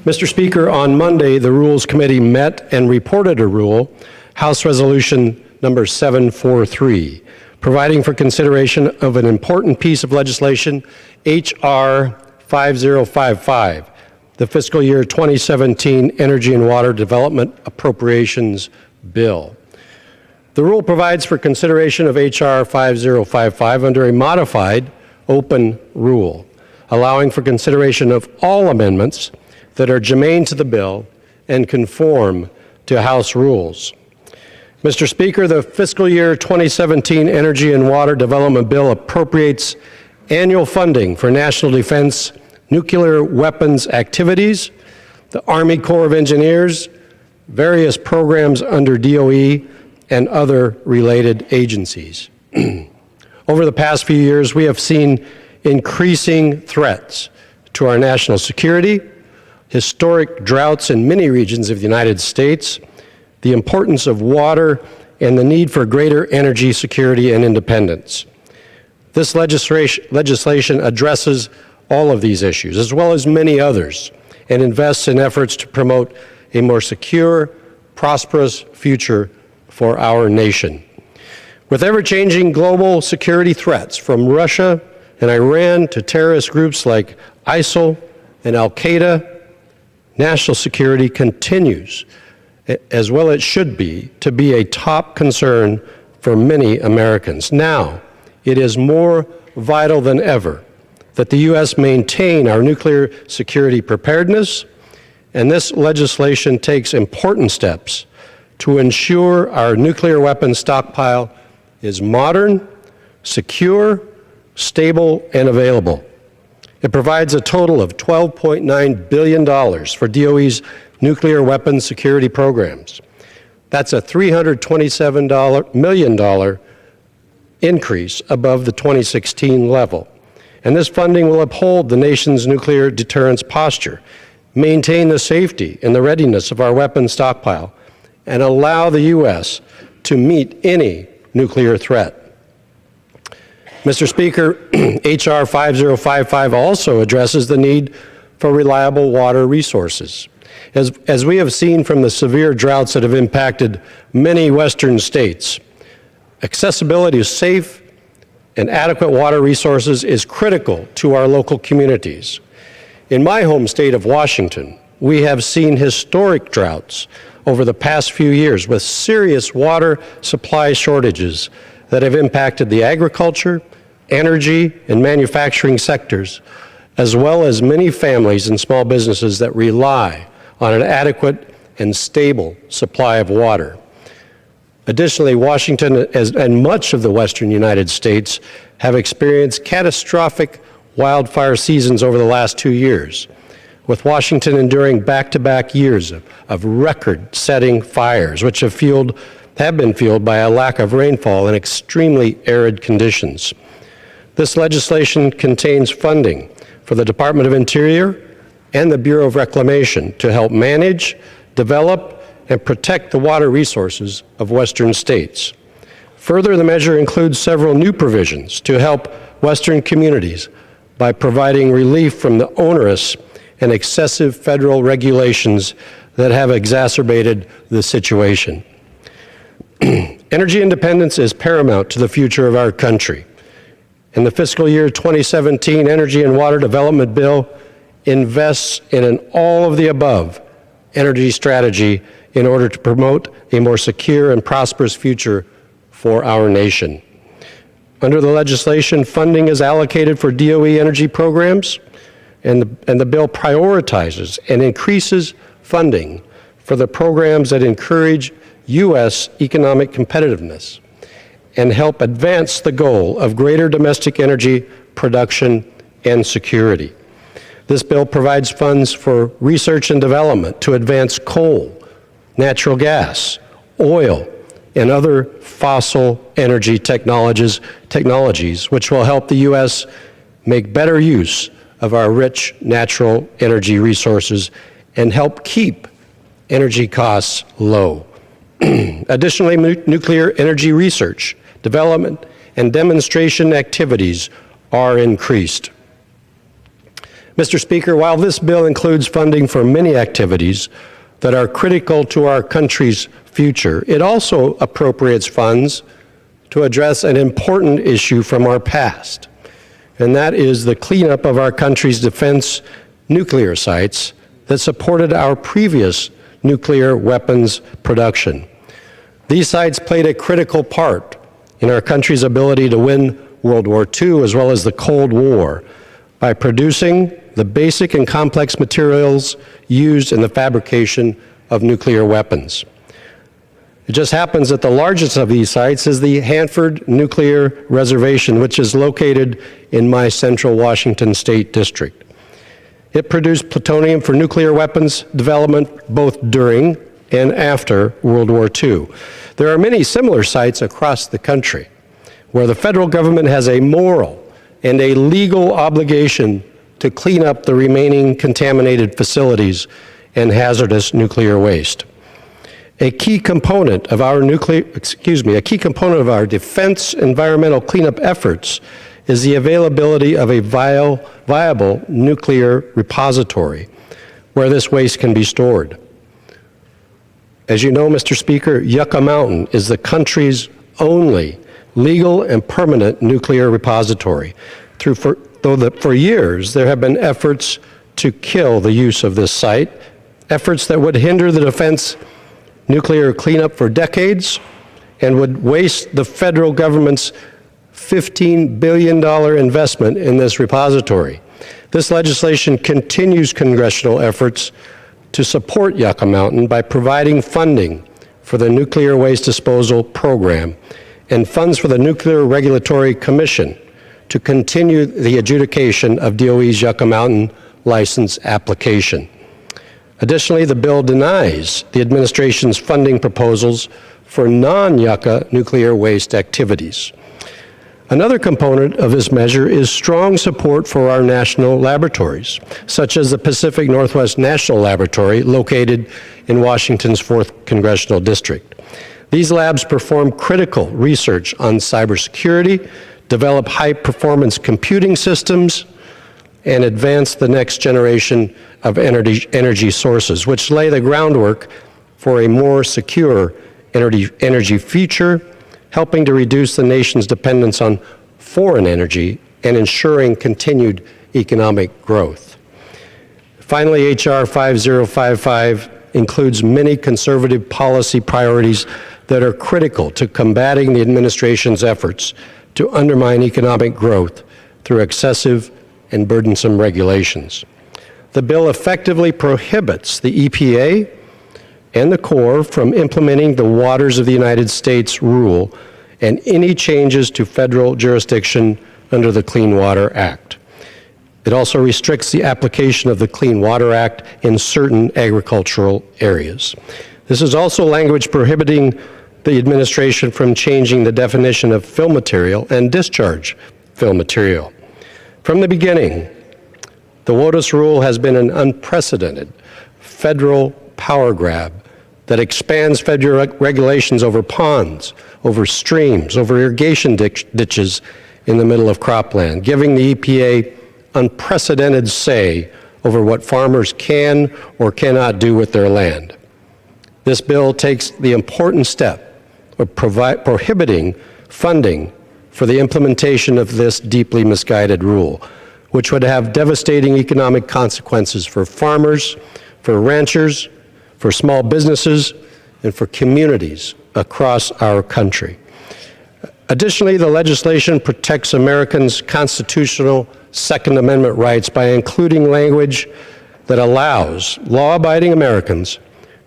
Mr. Speaker, on Monday, the Rules Committee met and reported a rule, House Resolution number 743, providing for consideration of an important piece of legislation, H.R. 5055, the Fiscal Year 2017 Energy and Water Development Appropriations Bill. The rule provides for consideration of H.R. 5055 under a modified open rule, allowing for consideration of all amendments that are germane to the bill and conform to House rules. Mr. Speaker, the Fiscal Year 2017 Energy and Water Development Bill appropriates annual funding for national defense, nuclear weapons activities, the Army Corps of Engineers, various programs under DOE, and other related agencies. Over the past few years, we have seen increasing threats to our national security, historic droughts in many regions of the United States, the importance of water, and the need for greater energy security and independence. This legislation addresses all of these issues, as well as many others, and invests in efforts to promote a more secure, prosperous future for our nation. With ever-changing global security threats from Russia and Iran to terrorist groups like ISIL and Al-Qaeda, national security continues, as well it should be, to be a top concern for many Americans. Now, it is more vital than ever that the U.S. maintain our nuclear security preparedness, and this legislation takes important steps to ensure our nuclear weapons stockpile is modern, secure, stable, and available. It provides a total of $12.9 billion for DOE's nuclear weapons security programs. That's a $327 million increase above the 2016 level. And this funding will uphold the nation's nuclear deterrence posture, maintain the safety and the readiness of our weapons stockpile, and allow the U.S. to meet any nuclear threat. Mr. Speaker, H.R. 5055 also addresses the need for reliable water resources. As we have seen from the severe droughts that have impacted many Western states, accessibility to safe and adequate water resources is critical to our local communities. In my home state of Washington, we have seen historic droughts over the past few years with serious water supply shortages that have impacted the agriculture, energy, and manufacturing sectors, as well as many families and small businesses that rely on an adequate and stable supply of water. Additionally, Washington and much of the western United States have experienced catastrophic wildfire seasons over the last 2 years, with Washington enduring back-to-back years of record-setting fires, which have been fueled by a lack of rainfall and extremely arid conditions. This legislation contains funding for the Department of Interior and the Bureau of Reclamation to help manage, develop, and protect the water resources of western states. Further, the measure includes several new provisions to help western communities by providing relief from the onerous and excessive federal regulations that have exacerbated the situation. Energy independence is paramount to the future of our country, and the Fiscal Year 2017 Energy and Water Development Bill invests in an all-of-the-above energy strategy in order to promote a more secure and prosperous future for our nation. Under the legislation, funding is allocated for DOE energy programs, and the bill prioritizes and increases funding for the programs that encourage U.S. economic competitiveness and help advance the goal of greater domestic energy production and security. This bill provides funds for research and development to advance coal, natural gas, oil, and other fossil energy technologies which will help the U.S. make better use of our rich natural energy resources and help keep energy costs low. Additionally, nuclear energy research, development, and demonstration activities are increased. Mr. Speaker, while this bill includes funding for many activities that are critical to our country's future, it also appropriates funds to address an important issue from our past, and that is the cleanup of our country's defense nuclear sites that supported our previous nuclear weapons production. These sites played a critical part in our country's ability to win World War II as well as the Cold War by producing the basic and complex materials used in the fabrication of nuclear weapons. It just happens that the largest of these sites is the Hanford Nuclear Reservation, which is located in my central Washington State District. It produced plutonium for nuclear weapons development both during and after World War II. There are many similar sites across the country where the federal government has a moral and a legal obligation to clean up the remaining contaminated facilities and hazardous nuclear waste. A key component of our defense environmental cleanup efforts is the availability of a viable nuclear repository where this waste can be stored. As you know, Mr. Speaker, Yucca Mountain is the country's only legal and permanent nuclear repository. For years, there have been efforts to kill the use of this site, efforts that would hinder the defense nuclear cleanup for decades and would waste the federal government's $15 billion investment in this repository. This legislation continues congressional efforts to support Yucca Mountain by providing funding for the Nuclear Waste Disposal Program and funds for the Nuclear Regulatory Commission to continue the adjudication of DOE's Yucca Mountain license application. Additionally, the bill denies the administration's funding proposals for non-Yucca nuclear waste activities. Another component of this measure is strong support for our national laboratories, such as the Pacific Northwest National Laboratory located in Washington's 4th Congressional District. These labs perform critical research on cybersecurity, develop high-performance computing systems, and advance the next generation of energy sources, which lay the groundwork for a more secure energy future, helping to reduce the nation's dependence on foreign energy and ensuring continued economic growth. Finally, H.R. 5055 includes many conservative policy priorities that are critical to combating the administration's efforts to undermine economic growth through excessive and burdensome regulations. The bill effectively prohibits the EPA and the Corps from implementing the Waters of the United States rule and any changes to federal jurisdiction under the Clean Water Act. It also restricts the application of the Clean Water Act in certain agricultural areas. This is also language prohibiting the administration from changing the definition of fill material and discharge fill material. From the beginning, the WOTUS rule has been an unprecedented federal power grab that expands federal regulations over ponds, over streams, over irrigation ditches in the middle of cropland, giving the EPA unprecedented say over what farmers can or cannot do with their land. This bill takes the important step of prohibiting funding for the implementation of this deeply misguided rule, which would have devastating economic consequences for farmers, for ranchers, for small businesses, and for communities across our country. Additionally, the legislation protects Americans' constitutional Second Amendment rights by including language that allows law-abiding Americans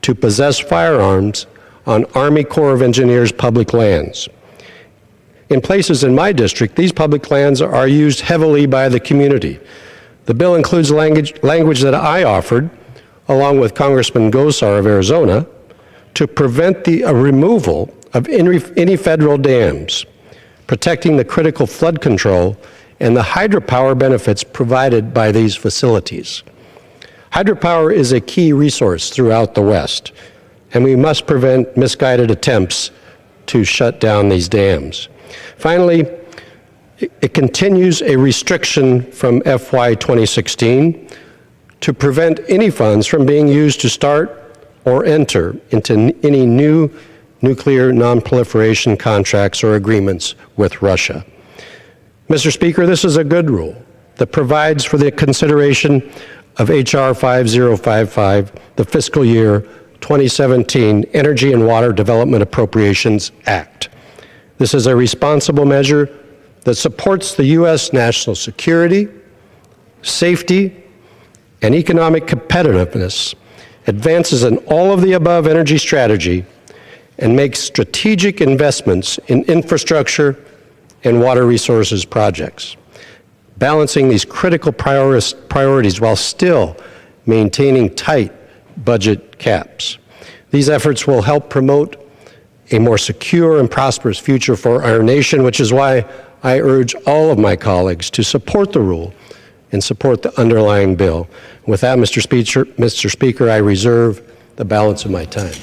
to possess firearms on Army Corps of Engineers public lands. In places in my district, these public lands are used heavily by the community. The bill includes language that I offered, along with Congressman Gosar of Arizona, to prevent the removal of any federal dams, protecting the critical flood control and the hydropower benefits provided by these facilities. Hydropower is a key resource throughout the West, and we must prevent misguided attempts to shut down these dams. Finally, It continues a restriction from FY 2016 to prevent any funds from being used to start or enter into any new nuclear non-proliferation contracts or agreements with Russia. Mr. Speaker, this is a good rule that provides for the consideration of H.R. 5055, the Fiscal Year 2017 Energy and Water Development Appropriations Act. This is a responsible measure that supports the U.S. national security, safety, and economic competitiveness, advances an all-of-the-above energy strategy, and makes strategic investments in infrastructure and water resources projects, balancing these critical priorities while still maintaining tight budget caps. These efforts will help promote a more secure and prosperous future for our nation, which is why I urge all of my colleagues to support the rule and support the underlying bill. With that, Mr. Speaker, I reserve the balance of my time.